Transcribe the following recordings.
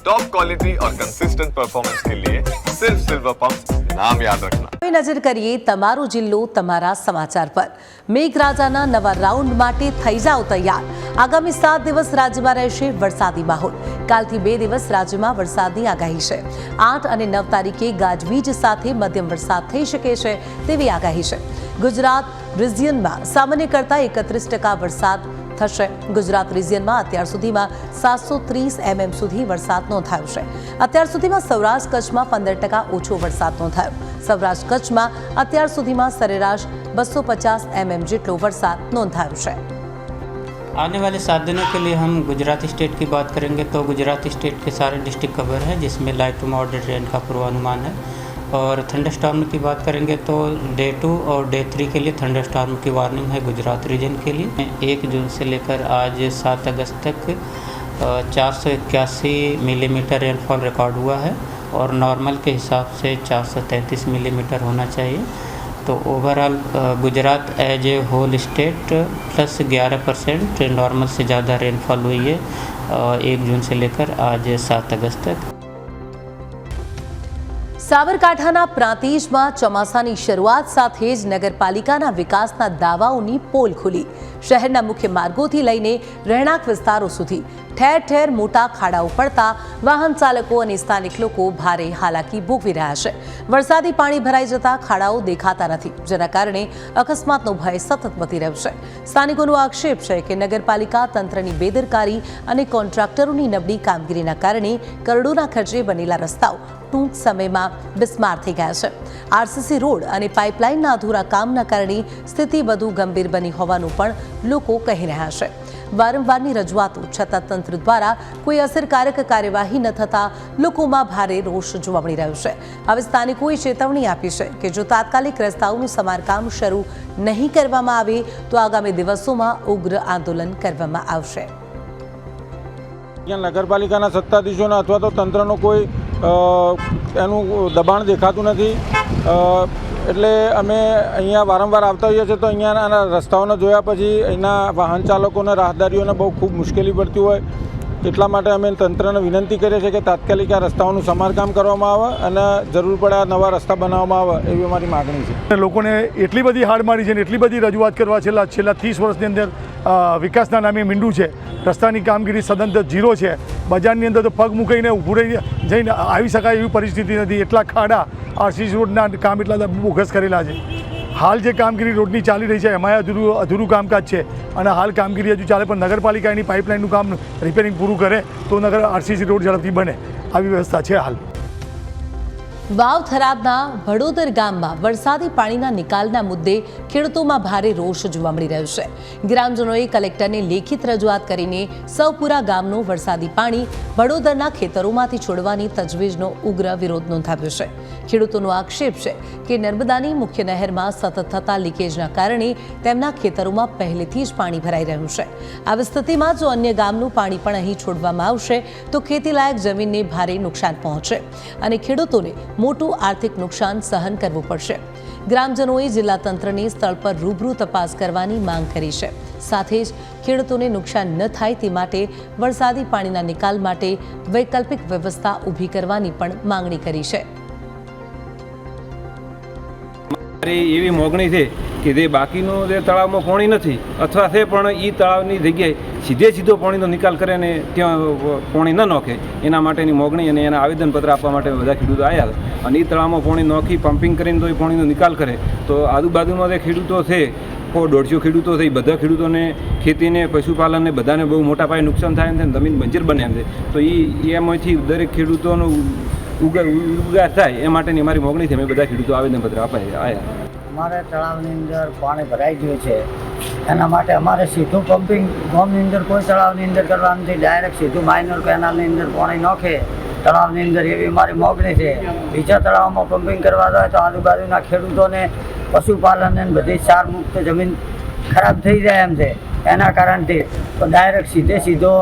Top quality और consistent performance के लिए सिर्फ सिल्वर पंप नाम याद रखना। હવે નજર કરીએ તમારો જિલ્લો તમારા સમાચાર પર। મેઘરાજાના નવા રાઉન્ડ માટે થઈ જાઓ તૈયાર। આગામી 7 દિવસ રાજ્યમાં રહેશે વરસાદી માહોલ। કાલથી 2 દિવસ રાજ્યમાં વરસાદની આગાહી છે। 8 અને 9 તારીખે ગાજવીજ સાથે મધ્યમ વરસાદ થઈ શકે છે તેવી આગાહી છે। ગુજરાત રિજિયનમાં સામાન્ય કરતાં 31% વરસાદ થશે। ગુજરાત રિજિયનમાં અત્યાર સુધીમાં 730 mm સુધી વરસાદ નોંધાયો છે। અત્યાર સુધીમાં સૌરાષ્ટ્ર કચ્છમાં 15% ઓછો વરસાદ નોંધાયો। સૌરાષ્ટ્ર કચ્છમાં અત્યાર સુધીમાં સરેરાશ 250 mm જેટલો વરસાદ નોંધાયો છે। आने वाले 7 दिनों के लिए हम गुजरात स्टेट की बात करेंगे तो गुजरात स्टेट के सारे डिस्ट्रिक्ट कवर है, जिसमें लाइट टू मॉडरेट रेन का पूर्वानुमान है। और थंडरस्टॉर्म की बात करेंगे तो डे 2 और डे 3 के लिए थंडरस्टॉर्म की वार्निंग है गुजरात रीजन के लिए। 1 जून से लेकर आज 7 अगस्त तक 481 मिलीमीटर रेनफॉल रिकॉर्ड हुआ है और नॉर्मल के हिसाब से 433 मिलीमीटर होना चाहिए। तो overall Gujarat as a whole state plus 11% normal से ज़्यादा रेनफॉल हुई है 1 जून से लेकर आज 7 अगस्त तक। સાબરકાંઠાના પ્રાંતિજમાં ચોમાસાની શરૂઆત સાથે જ નગરપાલિકાના વિકાસના દાવાઓની પોલ ખુલી। શહેરના મુખ્ય માર્ગોથી લઈને રહેણાંક વિસ્તારો સુધી ઠેર ઠેર મોટા ખાડાઓ પડતા વાહન ચાલકો અને સ્થાનિક લોકો ભારે હાલાકી ભોગવી રહ્યા છે। વરસાદી પાણી ભરાઈ જતા ખાડાઓ દેખાતા નથી, જેના કારણે અકસ્માતનો ભય સતત વધી રહ્યો છે। સ્થાનિકોનો આક્ષેપ છે કે નગરપાલિકા તંત્રની બેદરકારી અને કોન્ટ્રાક્ટરોની નબળી કામગીરીના કારણે કરોડોના ખર્ચે બનેલા રસ્તાઓ ટૂંક સમયમાં બિસ્માર થઈ ગયા છે। આરસીસી રોડ અને પાઇપલાઇનના અધૂરા કામના કારણે સ્થિતિ વધુ ગંભીર બની હોવાનું પણ લોકો કહી રહ્યા છે। વારંવારની રજૂઆતો છતાં તંત્ર દ્વારા કોઈ અસરકારક કાર્યવાહી ન થતાં લોકોમાં ભારે રોષ જોવા મળી રહ્યો છે। હવે સ્થાનિકોએ ચેતવણી આપી છે કે જો તાત્કાલિક રસ્તાઓનું સમારકામ શરૂ નહીં કરવામાં આવે તો આગામી દિવસોમાં ઉગ્ર આંદોલન કરવામાં આવશે। નગરપાલિકાના સત્તાધીશોને અથવા તો તંત્રનો કોઈ એનું દબાણ દેખાતું નથી, એટલે અમે અહીંયા વારંવાર આવતા હોઈએ છીએ તો અહીંયાના રસ્તાઓને જોયા પછી અહીંના વાહન ચાલકોને રાહદારીઓને બહુ ખૂબ મુશ્કેલી પડતી હોય, એટલા માટે અમે તંત્રને વિનંતી કરીએ છીએ કે તાત્કાલિક આ રસ્તાઓનું સમારકામ કરવામાં આવે અને જરૂર પડે આ નવા રસ્તા બનાવવામાં આવે એવી અમારી માગણી છે। લોકોને એટલી બધી હાડ મારી છે ને એટલી બધી રજૂઆત કરવા છેલ્લા 30 વર્ષની અંદર વિકાસના નામે મીંડું છે। રસ્તાની કામગીરી સદંતર ઝીરો છે। બજારની અંદર તો પગ મૂકીને ઊભું રહી જઈને આવી શકાય એવી પરિસ્થિતિ નથી। એટલા ખાડા આરસીસી રોડના કામ એટલા બોગસ કરેલા છે। હાલ જે કામગીરી રોડની ચાલી રહી છે એમાં અધૂરું કામકાજ છે અને હાલ કામગીરી હજુ ચાલે, પણ નગરપાલિકા એની પાઇપલાઇનનું કામ રિપેરિંગ પૂરું કરે તો આરસીસી રોડ ઝડપથી બને આવી વ્યવસ્થા છે હાલ। વાવ થરાદના ભડોદર ગામમાં વરસાદી પાણીના નિકાલના મુદ્દે ખેડૂતોમાં ભારે રોષ જોવા મળી રહ્યો છે। ગ્રામજનોએ કલેક્ટરને લેખિત રજૂઆત કરીને સૌપુરા ગામનું વરસાદી પાણી ભડોદરના ખેતરોમાંથી છોડવાની તજવીજનો ઉગ્ર વિરોધ નોંધાવ્યો છે। ખેડૂતોનો આક્ષેપ છે કે નર્મદાની મુખ્ય નહેરમાં સતત થતા લીકેજના કારણે તેમના ખેતરોમાં પહેલેથી જ પાણી ભરાઈ રહ્યું છે। આવી સ્થિતિમાં જો અન્ય ગામનું પાણી પણ અહીં છોડવામાં આવશે તો ખેતીલાયક જમીનને ભારે નુકસાન પહોંચશે અને ખેડૂતોને મોટું આર્થિક નુકસાન સહન કરવું પડશે। ગ્રામજનોએ જિલ્લા તંત્રને સ્થળ પર રૂબરૂ તપાસ કરવાની માંગ કરી છે। સાથે જ ખેડૂતોને નુકસાન ન થાય તે માટે વરસાદી પાણીના નિકાલ માટે વૈકલ્પિક વ્યવસ્થા ઊભી કરવાની પણ માંગણી કરી છે। એવી મોગણી છે કે જે બાકીનું જે તળાવમાં પાણી નથી અથવા છે પણ એ તળાવની જગ્યાએ સીધો પાણીનો નિકાલ કરે અને ત્યાં પાણી ન નાખે એના માટેની મોગણી અને એના આવેદનપત્ર આપવા માટે બધા ખેડૂતો આવ્યા અને એ તળાવમાં પાણી નાખી પમ્પિંગ કરીને તો એ પાણીનો નિકાલ કરે તો આજુબાજુમાં જે ખેડૂતો છે 150 ખેડૂતો છે એ બધા ખેડૂતોને ખેતીને પશુપાલનને બધાને બહુ મોટા પાયે નુકસાન થાય ને જમીન બંજર બને એમ છે। તો એમાંથી દરેક ખેડૂતોનું ઉગાર થાય એ માટેની અમારી મોગણી છે। અમે બધા ખેડૂતો આવેદનપત્ર આવ્યા। અમારે તળાવની અંદર પાણી ભરાઈ ગયું છે, એના માટે અમારે સીધું પમ્પિંગ ગામની અંદર કોઈ તળાવની અંદર કરવાનું નથી, ડાયરેક્ટ સીધું માઇનર કેનાલની અંદર પાણી નાખે તળાવની અંદર એવી અમારી મોગણી છે। બીજા તળાવમાં પમ્પિંગ કરવા જાય તો આજુબાજુના ખેડૂતોને પશુપાલન બધી ક્ષાર મુક્ત જમીન ખરાબ થઈ જાય એમ છે। એના કારણથી તો ડાયરેક્ટ સીધો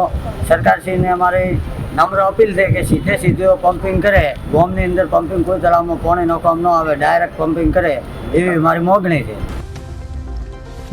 સરકારશ્રીને અમારી નમ્ર અપીલ છે કે સીધો પમ્પિંગ કરે, ગામની અંદર પમ્પિંગ કોઈ તળાવમાં પાણી નાખવામાં ન આવે, ડાયરેક્ટ પમ્પિંગ કરે એવી મારી મોગણી છે।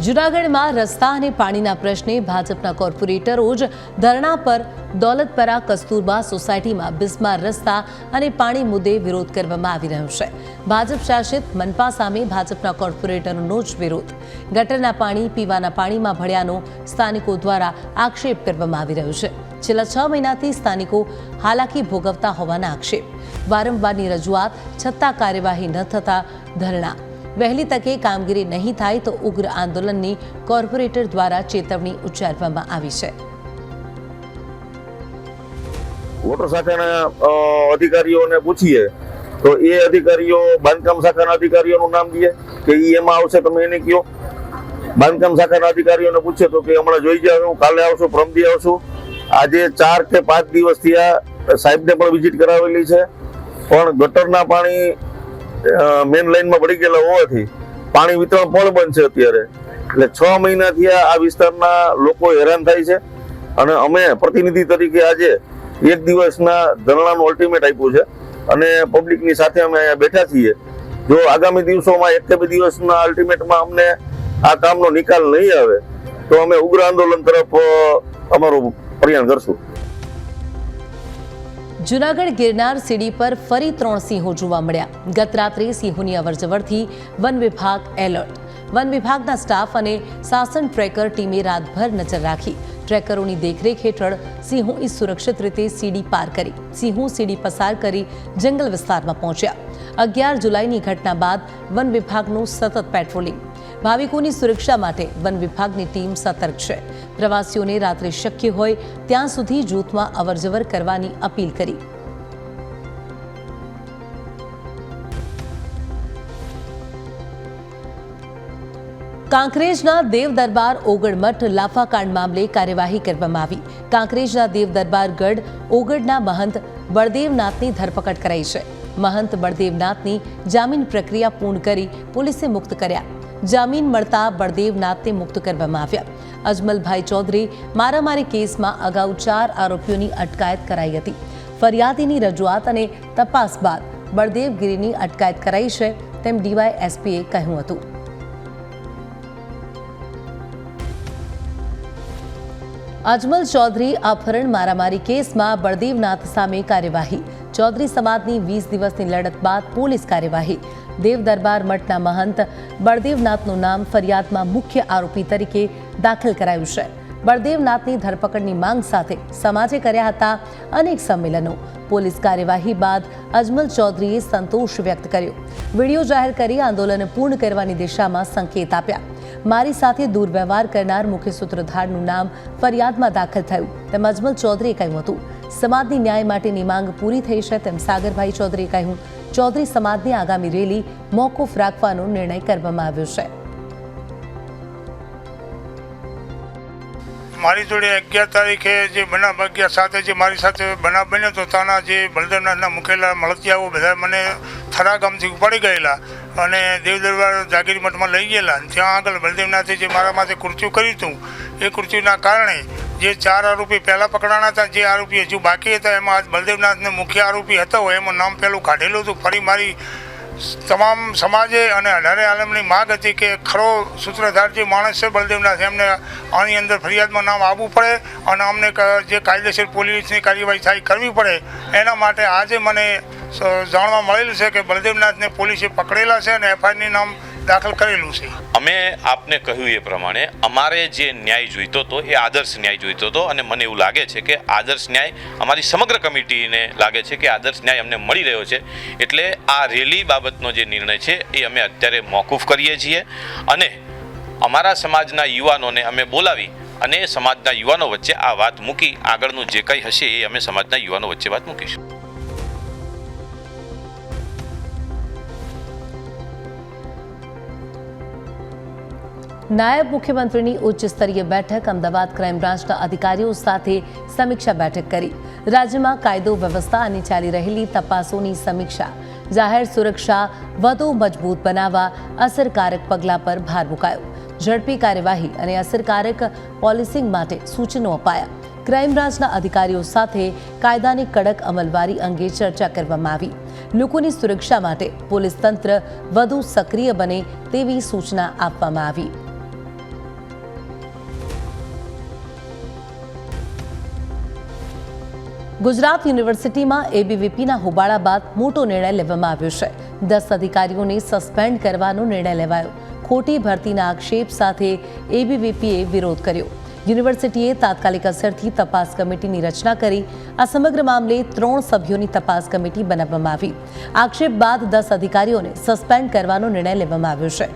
જૂનાગઢમાં રસ્તા અને પાણીના પ્રશ્ને ભાજપના કોર્પોરેટરો જ ધરણા પર દોલતપરા કસ્તુરબા સોસાયટીમાં બિસ્માર રસ્તા અને પાણી મુદ્દે વિરોધ કરવામાં આવી રહ્યો છે. ભાજપ શાસિત મનપા સામે ભાજપના કોર્પોરેટરોનો જ વિરોધ. ગટરના પાણી પીવાના પાણીમાં ભળ્યાનો સ્થાનિકો દ્વારા આક્ષેપ કરવામાં આવી રહ્યો છે. છેલ્લા 6 મહિનાથી સ્થાનિકો હાલાકી ભોગવતા હોવાના આક્ષેપ. વારંવારની રજૂઆત છતાં કાર્યવાહી ન થતા ધરણા. વહેલી તકે કામગીરી નહીં થાય તો ઉગ્ર આંદોલનની કોર્પોરેટર દ્વારા ચેતવણી ઉચ્ચારવામાં આવી છે. વોટર શાખાના અધિકારીઓને પૂછીએ તો એ અધિકારીઓ બાંધકામ શાખાના અધિકારીઓનું નામ દે કે એમાં આવશે, તમે એને કહો. બાંધકામ શાખાના અધિકારીઓને પૂછે તો કે હમણાં જોઈ જાવ, કાલે આવશું, પરમદી આવશું. આજે 4 કે 5 દિવસથી આ સાહેબને પણ વિઝિટ કરાવેલી છે, પણ ગટરના પાણી મેન લાઈનમાં પડી ગયેલા હોવાથી પાણી વિતરણ પણ બંધ છે અત્યારે. એટલે 6 મહિનાથી આ વિસ્તારના લોકો હેરાન થાય છે અને અમે પ્રતિનિધિ તરીકે આજે 1 દિવસના ધરણાનું અલ્ટિમેટ આપ્યું છે અને પબ્લિકની સાથે અમે અહીંયા બેઠા છીએ. જો આગામી દિવસોમાં 1 કે 2 દિવસના અલ્ટિમેટમાં અમને આ કામનો નિકાલ નહીં આવે તો અમે ઉગ્ર આંદોલન તરફ અમારું પ્રયાણ કરશું. જૂનાગઢ ગિરનાર સીડી પર ફરી 3 સિંહો જોવા મળ્યા. ગત રાત્રે સિંહોની અવરજવરથી વન વિભાગ એલર્ટ. વન વિભાગના સ્ટાફ અને શાસન ટ્રેકર ટીમે રાતભર નજર રાખી. ટ્રેકરોની દેખરેખ હેઠળ સિંહોએ સુરક્ષિત રીતે સીડી પાર કરી. સિંહો સીડી પસાર કરી જંગલ વિસ્તારમાં પહોંચ્યા. 11 જુલાઈની ઘટના બાદ વન વિભાગનું સતત પેટ્રોલિંગ. ભાવિકોની સુરક્ષા માટે વન વિભાગની ટીમ સતર્ક છે. પ્રવાસીઓને રાત્રે શક્ય હોય ત્યાં સુધી જૂથમાં અવરજવર કરવાની અપીલ કરી. કાંકરેજના દેવ દરબાર ઓગડમઠ લાફાકાંડ મામલે કાર્યવાહી કરવામાં આવી. કાંકરેજના દેવ દરબાર ગઢ ઓગડના મહંત બળદેવનાથની ધરપકડ કરાઈ છે. મહંત બળદેવનાથની જામીન પ્રક્રિયા પૂર્ણ કરી પોલીસે મુક્ત કર્યા. જામીન મળતા બળદેવનાથને મુક્ત કરવામાં આવ્યા. અજમલભાઈ ચૌધરી મારામારી કેસમાં અગાઉ 4 આરોપીઓની અટકાયત કરાઈ હતી. ફરિયાદીની રજૂઆત અને તપાસ બાદ બળદેવગીરીની અટકાયત કરાઈ છે તેમ ડીવાયએસપીએ કહ્યું હતું. અજમલ ચૌધરી અપહરણ મારામારી કેસમાં બળદેવનાથ સામે કાર્યવાહી. ચૌધરી સમાજની 20 દિવસની લડત બાદ પોલીસ કાર્યવાહી. દેવ દરબાર મઠના મહંત બળદેવનાથનું નામ ફરિયાદમાં મુખ્ય આરોપી તરીકે દાખલ કરાયું છે. બળદેવનાથની ધરપકડની માંગ સાથે સમાજે કર્યા હતા અનેક સંમેલનો. પોલીસ કાર્યવાહી બાદ અજમલ ચૌધરીએ સંતોષ વ્યક્ત કર્યો. વિડીયો જાહેર કરી આંદોલન પૂર્ણ કરવાની દિશામાં સંકેત આપ્યા. મારી સાથે દુર્વ્યવહાર કરનાર મુખ્ય સૂત્રધારનું નામ ફરિયાદમાં દાખલ થયું તેમ અજમલ ચૌધરીએ કહ્યું હતું. સમાજની ન્યાય માટેની માંગ પૂરી થઈ છે તેમ સાગરભાઈ ચૌધરીએ કહ્યું. ચૌધરી સમાજની આગામી રેલી મોકૂફ રાખવાનો નિર્ણય કરવામાં આવ્યો છે. મારી જોડે 11 તારીખે જે બનાવ 11/7 જે મારી સાથે બનાવ બન્યો તો ત્યાંના જે બળદેવનાથના મુકેલા મળતિયાઓ બધા મને થરા ગામથી ઉપાડી ગયેલા અને દેવ દરબાર જાગીર મઠમાં લઈ ગયેલા. ત્યાં આગળ બળદેવનાથે જે મારા માથે કૃત્યુ કર્યું હતું એ કૃત્યુના કારણે જે 4 આરોપી પહેલાં પકડાણા હતા, જે આરોપી હજુ બાકી હતા એમાં આજ બળદેવનાથને મુખ્ય આરોપી હતો એમાં નામ પહેલું કાઢેલું હતું. ફરી મારી તમામ સમાજે અને 18 આલમની માગ હતી કે ખરો સૂત્રધાર જે માણસ છે બળદેવનાથ એમને આની અંદર ફરિયાદમાં નામ આવવું પડે અને અમને જે કાયદેસર પોલીસની કાર્યવાહી થાય કરવી પડે. એના માટે આજે મને જાણવા મળેલું છે કે બળદેવનાથને પોલીસે પકડેલા છે અને એફઆઈઆરની નામ દાખલ કરેલું છે. અમે આપને કહ્યું એ પ્રમાણે અમારે જે ન્યાય જોઈતો હતો એ આદર્શ ન્યાય જોઈતો હતો અને મને એવું લાગે છે કે આદર્શ ન્યાય અમારી સમગ્ર કમિટીને લાગે છે કે આદર્શ ન્યાય અમને મળી રહ્યો છે. એટલે આ રેલી બાબતનો જે નિર્ણય છે એ અમે અત્યારે મોકૂફ કરીએ છીએ અને અમારા સમાજના યુવાનોને અમે બોલાવી અને સમાજના યુવાનો વચ્ચે આ વાત મૂકી આગળનું જે કંઈ હશે એ અમે સમાજના યુવાનો વચ્ચે વાત મૂકીશું. નાયબ મુખ્યમંત્રીની ઉચ્ચ સ્તરીય બેઠક અમદાવાદ ક્રાઇમ બ્રાન્ચના અધિકારીઓ સાથે સમીક્ષા બેઠક કરી. રાજ્યમાં કાયદો વ્યવસ્થા અને ચાલી રહેલી તપાસોની સમીક્ષા. જાહેર સુરક્ષા વધુ મજબૂત બનાવવા અસરકારક પગલાં પર ભાર મુકાયો. ઝડપી કાર્યવાહી અને અસરકારક પોલિસિંગ માટે સૂચનો અપાયા. ક્રાઇમ બ્રાન્ચના અધિકારીઓ સાથે કાયદાની કડક અમલવારી અંગે ચર્ચા કરવામાં આવી. લોકોની સુરક્ષા માટે પોલીસ તંત્ર વધુ સક્રિય બને તેવી સૂચના આપવામાં આવી. ગુજરાત યુનિવર્સિટીમાં એબીવીપીના હોબાળા બાદ મોટો નિર્ણય લેવામાં આવ્યો છે. 10 અધિકારીઓને સસ્પેન્ડ કરવાનો નિર્ણય લેવાયો. ખોટી ભરતીના આક્ષેપ સાથે એબીવીપીએ વિરોધ કર્યો. યુનિવર્સિટીએ તાત્કાલિક અસરથી તપાસ કમિટીની રચના કરી આ સમગ્ર મામલે 3 સભ્યોની તપાસ કમિટી બનાવવામાં આવી. આક્ષેપ બાદ 10 અધિકારીઓને સસ્પેન્ડ કરવાનો નિર્ણય લેવામાં આવ્યો છે.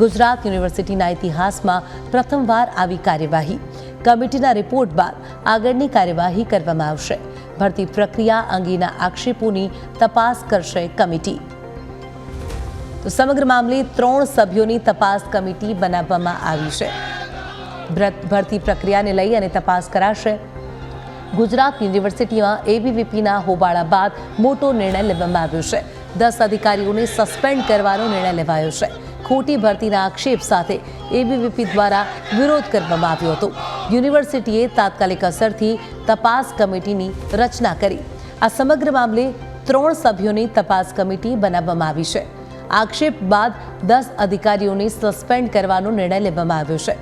ગુજરાત યુનિવર્સિટીના ઇતિહાસમાં પ્રથમવાર આવી કાર્યવાહી. કમિટીના રિપોર્ટ બાદ આગળની કાર્યવાહી કરવામાં આવશે. ભરતી પ્રક્રિયા અંગેના આક્ષેપોની તપાસ કરશે કમિટી. તો સમગ્ર મામલે 3 સભ્યોની તપાસ કમિટી બનાવવામાં આવી છે. ભરતી પ્રક્રિયાને લઈ અને તપાસ કરાશે. ગુજરાત યુનિવર્સિટીમાં એબીવીપીના હોબાળા બાદ મોટો નિર્ણય લેવામાં આવ્યો છે. 10 અધિકારીઓને સસ્પેન્ડ કરવાનો નિર્ણય લેવાયો છે. ખોટી ભરતીના આક્ષેપ સાથે એબીવીપી દ્વારા વિરોધ કરવામાં આવ્યો હતો. યુનિવર્સિટીએ તાત્કાલિક અસરથી તપાસ કમિટીની રચના કરી આ સમગ્ર મામલે 3 સભ્યોની તપાસ કમિટી બનાવવામાં આવી છે. આક્ષેપ બાદ 10 અધિકારીઓને સસ્પેન્ડ કરવાનો નિર્ણય લેવામાં આવ્યો છે.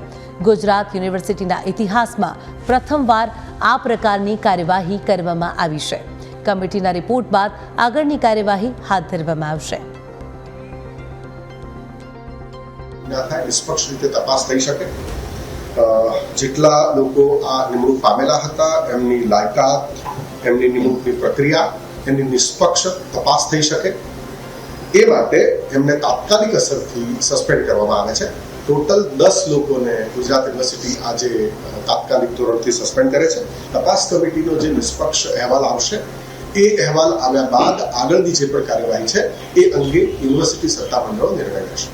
ગુજરાત યુનિવર્સિટીના ઇતિહાસમાં પ્રથમવાર આ પ્રકારની કાર્યવાહી કરવામાં આવી છે. કમિટીના રિપોર્ટ બાદ આગળની કાર્યવાહી હાથ ધરવામાં આવશે. નિષ્પક્ષ રીતે તપાસ થઈ શકે. જેટલા લોકો આ નિમણૂક પામેલા હતા એમની લાયકાત, એમની નિમણૂકની પ્રક્રિયા, એમની નિષ્પક્ષ તપાસ થઈ શકે એ માટે એમને તાત્કાલિક અસરથી સસ્પેન્ડ કરવામાં આવે છે. ટોટલ 10 લોકોને ગુજરાત યુનિવર્સિટી આજે તાત્કાલિક ધોરણથી સસ્પેન્ડ કરે છે. તપાસ કમિટીનો જે નિષ્પક્ષ અહેવાલ આવશે એ અહેવાલ આવ્યા બાદ આગળની જે પણ કાર્યવાહી છે એ અંગે યુનિવર્સિટી સત્તામંડળો નિર્ણય લેશે.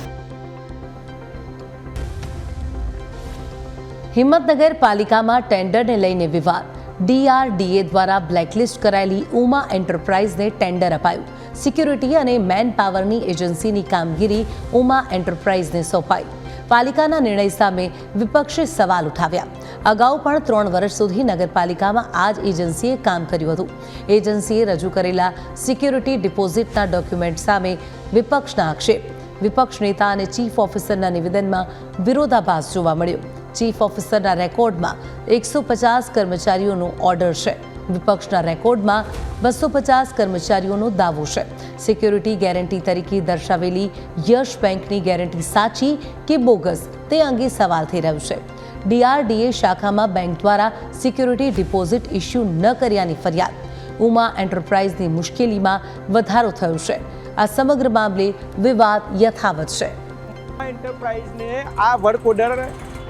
હિંમતનગર પાલિકામાં ટેન્ડરને લઈને વિવાદ. ડીઆરડીએ દ્વારા બ્લેકલિસ્ટ કરાયેલી ઉમા એન્ટરપ્રાઇઝને ટેન્ડર અપાયું. સિક્યુરિટી અને મેન પાવરની એજન્સીની કામગીરી ઉમા એન્ટરપ્રાઇઝને સોંપાઈ. પાલિકાના નિર્ણય સામે વિપક્ષે સવાલ ઉઠાવ્યા. અગાઉ પણ 3 વર્ષ સુધી નગરપાલિકામાં આ જ એજન્સીએ કામ કર્યું હતું. એજન્સીએ રજૂ કરેલા સિક્યુરિટી ડિપોઝિટના ડોક્યુમેન્ટ સામે વિપક્ષના આક્ષેપ. વિપક્ષ નેતા અને ચીફ ઓફિસરના નિવેદનમાં વિરોધાભાસ જોવા મળ્યો. ચીફ ઓફિસરના રેકોર્ડમાં 150 કર્મચારીઓનો ઓર્ડર છે. વિપક્ષના રેકોર્ડમાં 250 કર્મચારીઓનો દાવો છે. સિક્યુરિટી ગેરંટી તરીકે દર્શાવેલી યશ બેંકની ગેરંટી સાચી કે બોગસ તે અંગે સવાલ થઈ રહ્યો છે. ડીઆરડીએ શાખામાં બેંક દ્વારા સિક્યુરિટી ડિપોઝિટ ઇસ્યુ ન કર્યાની ફરિયાદ. ઉમા એન્ટરપ્રાઇઝની મુશ્કેલીમાં વધારો થયો છે. આ સમગ્ર મામલે વિવાદ યથાવત છે. એન્ટરપ્રાઇઝને આ વર્ક ઓર્ડર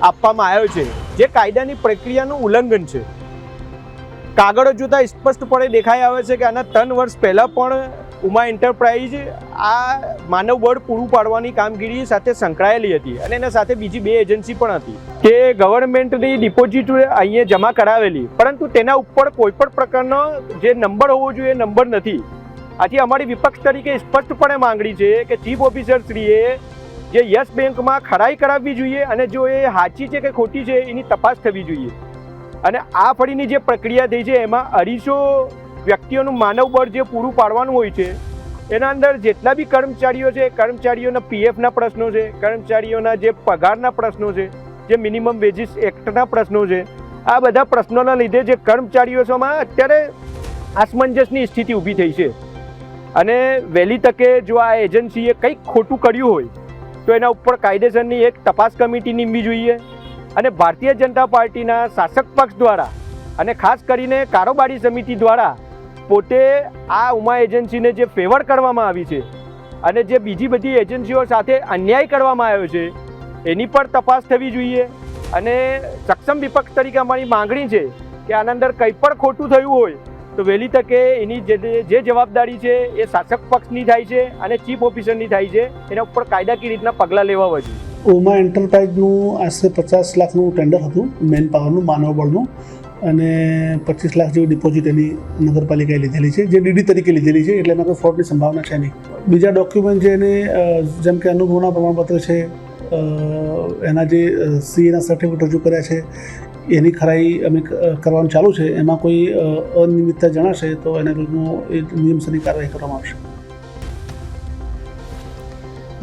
આપવામાં આવ્યો છે જે કાયદાની પ્રક્રિયાનું ઉલ્લંઘન છે. કાગળો જોતા સ્પષ્ટપણે દેખાઈ આવે છે કે આના 3 વર્ષ પહેલાં પણ ઉમા એન્ટરપ્રાઇઝ આ માનવ બળ પૂરું પાડવાની કામગીરી સાથે સંકળાયેલી હતી અને એના સાથે બીજી 2 એજન્સી પણ હતી કે ગવર્મેન્ટની ડિપોઝિટ અહીંયા જમા કરાવેલી, પરંતુ તેના ઉપર કોઈ પણ પ્રકારનો જે નંબર હોવો જોઈએ એ નંબર નથી. આથી અમારી વિપક્ષ તરીકે સ્પષ્ટપણે માંગણી છે કે ચીફ ઓફિસરશ્રીએ જે યસ બેંકમાં ખરાઈ કરાવવી જોઈએ અને જો એ સાચી છે કે ખોટી છે એની તપાસ થવી જોઈએ. અને આ ફરીની જે પ્રક્રિયા થઈ છે એમાં 250 વ્યક્તિઓનું માનવ બળ જે પૂરું પાડવાનું હોય છે એના અંદર જેટલા બી કર્મચારીઓ છે, કર્મચારીઓના પીએફના પ્રશ્નો છે, કર્મચારીઓના જે પગારના પ્રશ્નો છે, જે મિનિમમ વેજીસ એક્ટના પ્રશ્નો છે, આ બધા પ્રશ્નોના લીધે જે કર્મચારીઓમાં અત્યારે અસમંજસની સ્થિતિ ઊભી થઈ છે. અને વહેલી તકે જો આ એજન્સીએ કંઈક ખોટું કર્યું હોય તો એના ઉપર કાયદેસરની એક તપાસ કમિટી નીમવી જોઈએ. અને ભારતીય જનતા પાર્ટીના શાસક પક્ષ દ્વારા અને ખાસ કરીને કારોબારી સમિતિ દ્વારા પોતે આ ઉમા એજન્સીને જે ફેવર કરવામાં આવી છે અને જે બીજી બધી એજન્સીઓ સાથે અન્યાય કરવામાં આવ્યો છે એની પર તપાસ થવી જોઈએ. અને સક્ષમ વિપક્ષ તરીકે અમારી માંગણી છે કે આના અંદર કંઈ પણ ખોટું થયું હોય તો વહેલી તકે એની જે જવાબદારી છે એ શાસક પક્ષની થાય છે અને ચીફ ઓફિસરની થાય છે. એના ઉપર કાયદાકીય રીતના પગલાં લેવા જોઈએ. ઉમા એન્ટરપ્રાઇઝનું આશરે 50 લાખનું ટેન્ડર હતું મેન પાવરનું, માનવ બળનું, અને 25 લાખ જેવી ડિપોઝિટ એની નગરપાલિકાએ લીધેલી છે, જે ડીડી તરીકે લીધેલી છે, એટલે એમાં કોઈ ફ્રોડની સંભાવના છે નહીં. બીજા ડોક્યુમેન્ટ જે એને જેમ કે અનુભવના પ્રમાણપત્ર છે, એના જે સીએના સર્ટિફિકેટ રજૂ કર્યા છે એની ખરાઈ અમે કરવાનું ચાલુ છે. એમાં કોઈ અનિયમિતતા જણાશે તો એના વિરુદ્ધનું નિયમસરની કાર્યવાહી કરવામાં આવશે.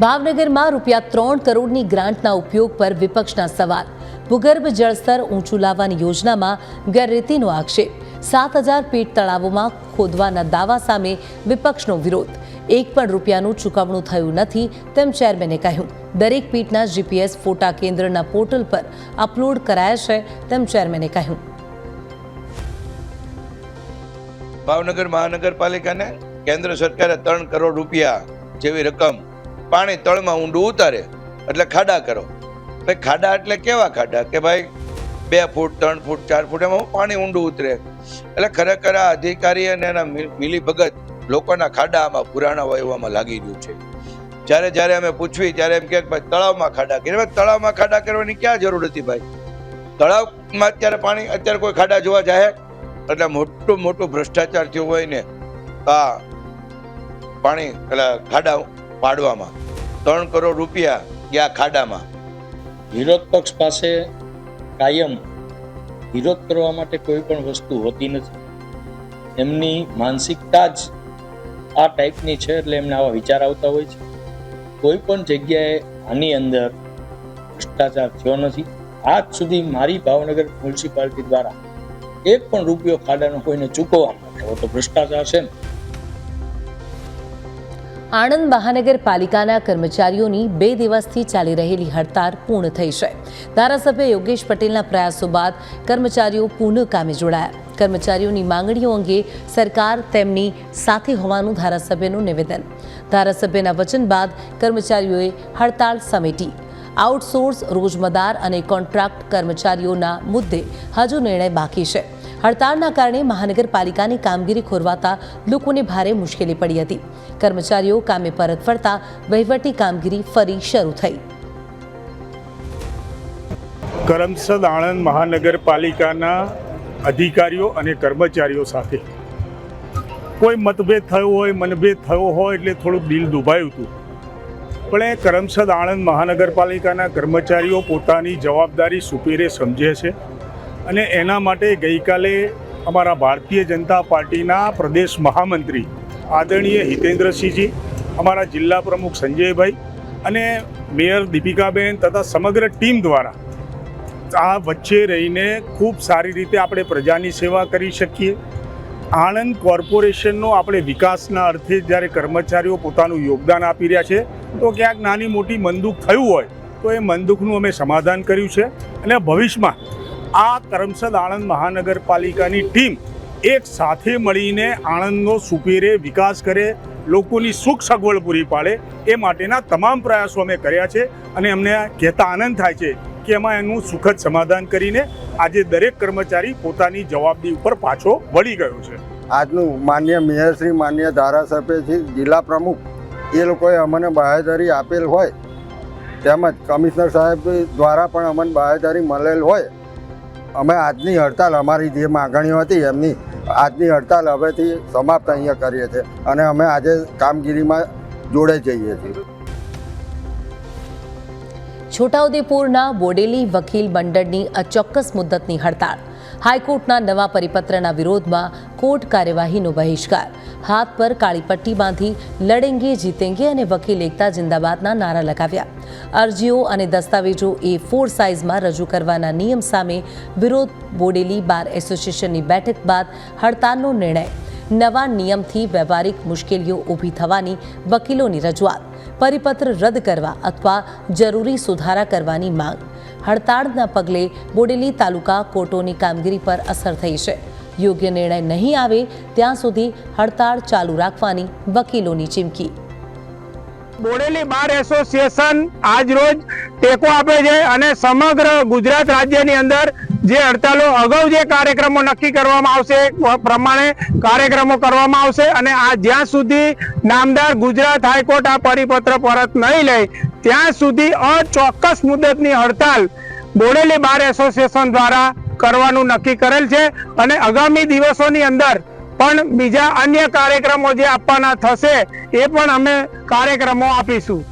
ભાવનગરમાં ₹3 કરોડની ગ્રાન્ટના ઉપયોગ પર વિપક્ષના સવાલ. ભૂગર્ભ જળસ્તર ઊંચું લાવવાની યોજનામાં ગેરરીતિનો આક્ષેપ, 7,000 પીટ તળાવોમાં ખોદવાના દાવા સામે વિપક્ષનો વિરોધ, 1 પણ રૂપિયાનું ચૂકવણું થયું નથી તેમ ચેરમેને કહ્યું. દરેક પીટના GPS ફોટા કેન્દ્રના પોર્ટલ પર અપલોડ કરાયા છે તેમ ચેરમેને કહ્યું. ભાવનગર મહાનગરપાલિકાને કેન્દ્ર સરકારે 3 કરોડ રૂપિયા જેવી રકમ પાણી તળમાં ઊંડું ઉતારે એટલે ખાડા કરો. ભાઈ ખાડા એટલે કેવા ખાડા કે ભાઈ 2 ફૂટ 3 ફૂટ 4 ફૂટ એમાં પાણી ઊંડું ઉતરે. એટલે ખરેખર આ અધિકારી અને એના મિલીભગત લોકોના ખાડા આમાં પુરાણા વહેવામાં લાગી રહ્યું છે. જ્યારે અમે પૂછવી ત્યારે એમ કે ભાઈ તળાવમાં ખાડા કરે. તળાવમાં ખાડા કરવાની ક્યાં જરૂર હતી ભાઈ? તળાવમાં અત્યારે કોઈ ખાડા જોવા જાય એટલે મોટું ભ્રષ્ટાચાર થયું હોય ને આ પાણી ખાડા પાડવામાં 3 કરોડ રૂપિયા ગયા ખાડામાં. વિરોધ પક્ષ પાસે કાયમ વિરોધ કરવા માટે કોઈ પણ વસ્તુ હોતી નથી. એમની માનસિકતા જ આ ટાઈપની છે એટલે એમને આવા વિચાર આવતા હોય છે. કોઈ પણ જગ્યાએ આની અંદર ભ્રષ્ટાચાર થયો નથી. આજ સુધી મારી ભાવનગર મ્યુનિસિપાલિટી દ્વારા 1 પણ રૂપિયો ખાડાનો કોઈને ચૂકવવામાં નથી આવ્યો. તો ભ્રષ્ટાચાર છે ને. આણંદ મહાનગરપાલિકાના કર્મચારીઓની 2 દિવસથી ચાલી રહેલી હડતાળ પૂર્ણ થઈ છે. ધારાસભ્ય યોગેશ પટેલના પ્રયાસો બાદ કર્મચારીઓ પુનઃ કામે જોડાયા. કર્મચારીઓની માંગણીઓ અંગે સરકાર તેમની સાથે હોવાનું ધારાસભ્યનું નિવેદન. ધારાસભ્યના વચન બાદ કર્મચારીઓએ હડતાળ સમેટી. આઉટસોર્સ, રોજમદાર અને કોન્ટ્રાક્ટ કર્મચારીઓના મુદ્દે હજુ નિર્ણય બાકી છે. હડતાળના કારણે મહાનગરપાલિકાની કામગીરી ખોરવાતા લોકોને ભારે મુશ્કેલી પડી હતી. કર્મચારીઓ કામે પરત ફરતા વહીવટી કામગીરી ફરી શરૂ થઈ. કરમસદ આણંદ મહાનગરપાલિકાના અધિકારીઓ અને કર્મચારીઓ સાથે કોઈ મતભેદ થયો હોય, મનભેદ થયો હોય એટલે થોડુંક દિલ દુભાયું હતું. પણ એ કરમસદ આણંદ મહાનગરપાલિકાના કર્મચારીઓ પોતાની જવાબદારી સુપેરે સમજે છે અને એના માટે ગઈકાલે અમારા ભારતીય જનતા પાર્ટીના પ્રદેશ મહામંત્રી આદરણીય હિતેન્દ્રસિંહજી, અમારા જિલ્લા પ્રમુખ સંજયભાઈ અને મેયર દીપિકાબેન તથા સમગ્ર ટીમ દ્વારા આ વચ્ચે રહીને ખૂબ સારી રીતે આપણે પ્રજાની સેવા કરી શકીએ. આણંદ કોર્પોરેશનનો આપણે વિકાસના અર્થે જ્યારે કર્મચારીઓ પોતાનું યોગદાન આપી રહ્યા છે તો ક્યાંક નાની મોટી મનદુખ થયું હોય તો એ મનદુખનું અમે સમાધાન કર્યું છે અને ભવિષ્યમાં આ કરમસદ આણંદ મહાનગરપાલિકાની ટીમ એક સાથે મળીને આણંદનો સુપેરે વિકાસ કરે, લોકોની સુખ સગવડ પૂરી પાડે એ માટેના તમામ પ્રયાસો અમે કર્યા છે અને અમને કહેતા આનંદ થાય છે કે એમાં એનું સુખદ સમાધાન કરીને આજે દરેક કર્મચારી પોતાની જવાબદારી ઉપર પાછો વળી ગયો છે. આજનું માન્ય મેયરશ્રી, માન્ય ધારાસભ્યશ્રી, જિલ્લા પ્રમુખ એ લોકોએ અમને બાહેધરી આપેલ હોય તેમજ કમિશનર સાહેબ દ્વારા પણ અમને બાહેધરી મળેલ હોય અમે આજની હડતાલ, અમારી જે માગણીઓ હતી એમની આજની હડતાલ હવેથી સમાપ્ત અહીંયા કરીએ છીએ અને અમે આજે કામગીરીમાં જોડે જઈએ છીએ. છોટાઉદેપુરના બોડેલી વકીલ મંડળની અચોક્કસ મુદ્દતની હડતાળ. હાઈકોર્ટના નવા પરિપત્રના વિરોધમાં કોર્ટ કાર્યવાહીનો બહિષ્કાર. હાથ પર કાળી પટ્ટી બાંધી લડેંગે જીતેંગે અને વકીલ એકતા જિંદાબાદના નારા લગાવ્યા. અરજીઓ અને દસ્તાવેજો A4 સાઇઝમાં રજૂ કરવાના નિયમ સામે વિરોધ. બોડેલી બાર એસોસિએશનની બેઠક બાદ હડતાળનો નિર્ણય. નવા નિયમથી વ્યવહારિક મુશ્કેલીઓ ઊભી થવાની વકીલોની રજૂઆત. પરિપત્ર રદ કરવા અથવા જરૂરી સુધારા કરવાની માંગ. હડતાળના પગલે બોડેલી તાલુકા કોર્ટોની કામગીરી પર અસર થઈ છે. યોગ્ય નિર્ણય નહીં આવે ત્યાં સુધી હડતાળ ચાલુ રાખવાની વકીલોની ચીમકી. બોડેલી બાર એસોસિએશન આજ રોજ ટેકો આપે છે અને સમગ્ર ગુજરાત રાજ્યની અંદર જે હડતાલો અગાઉ જે કાર્યક્રમો નક્કી કરવામાં આવશે પ્રમાણે કાર્યક્રમો કરવામાં આવશે અને આ જ્યાં સુધી નામદાર ગુજરાત હાઈકોર્ટ આ પરિપત્ર પરત નહીં લે ત્યાં સુધી અચોક્કસ મુદતની હડતાલ બોડેલી બાર એસોસિએશન દ્વારા કરવાનું નક્કી કરેલ છે અને આગામી દિવસોની અંદર પણ બીજા અન્ય કાર્યક્રમો જે આપવાના થશે એ પણ અમે કાર્યક્રમો આપીશું.